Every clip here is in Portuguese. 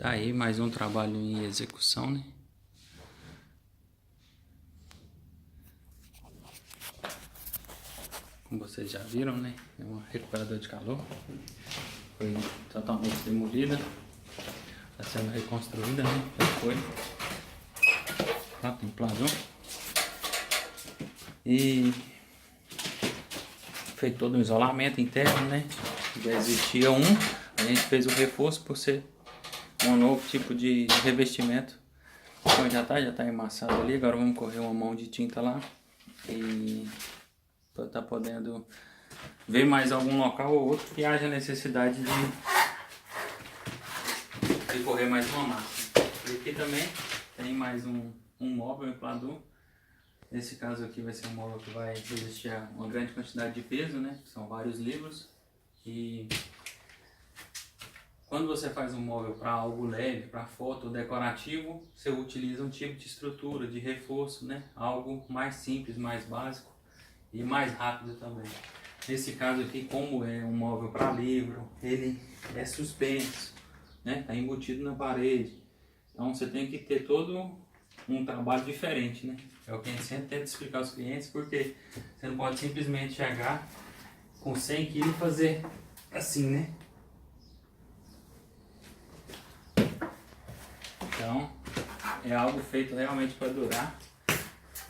Tá aí mais um trabalho em execução, né? Como vocês já viram, né? É um recuperador de calor. Foi totalmente demolida. Está sendo reconstruída, né? Já foi. Tá, tem pladão. E feito todo um isolamento interno, né? Já existia um. A gente fez o reforço por ser um novo tipo de revestimento. Então já tá embaçado ali. Agora vamos correr uma mão de tinta lá. E para tá podendo ver mais algum local ou outro que haja necessidade de correr mais uma massa. E aqui também tem mais um móvel emplador. Nesse caso aqui vai ser um móvel que vai resistir a uma grande quantidade de peso, né? São vários livros. E quando você faz um móvel para algo leve, para foto ou decorativo, você utiliza um tipo de estrutura, de reforço, né? Algo mais simples, mais básico e mais rápido também. Nesse caso aqui, como é um móvel para livro, ele é suspenso, né? Está embutido na parede. Então você tem que ter todo um trabalho diferente, né? É o que a gente sempre tenta explicar aos clientes, porque você não pode simplesmente chegar com 100 kg e fazer assim, né? Então é algo feito realmente para durar.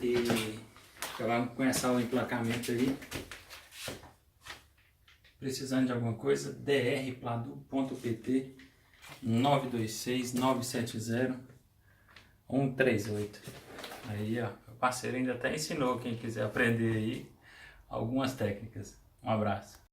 E já vamos começar o emplacamento aí. Precisando de alguma coisa, drpladu.pt 926-970-138. Aí, ó, o parceiro ainda até ensinou quem quiser aprender aí algumas técnicas. Um abraço.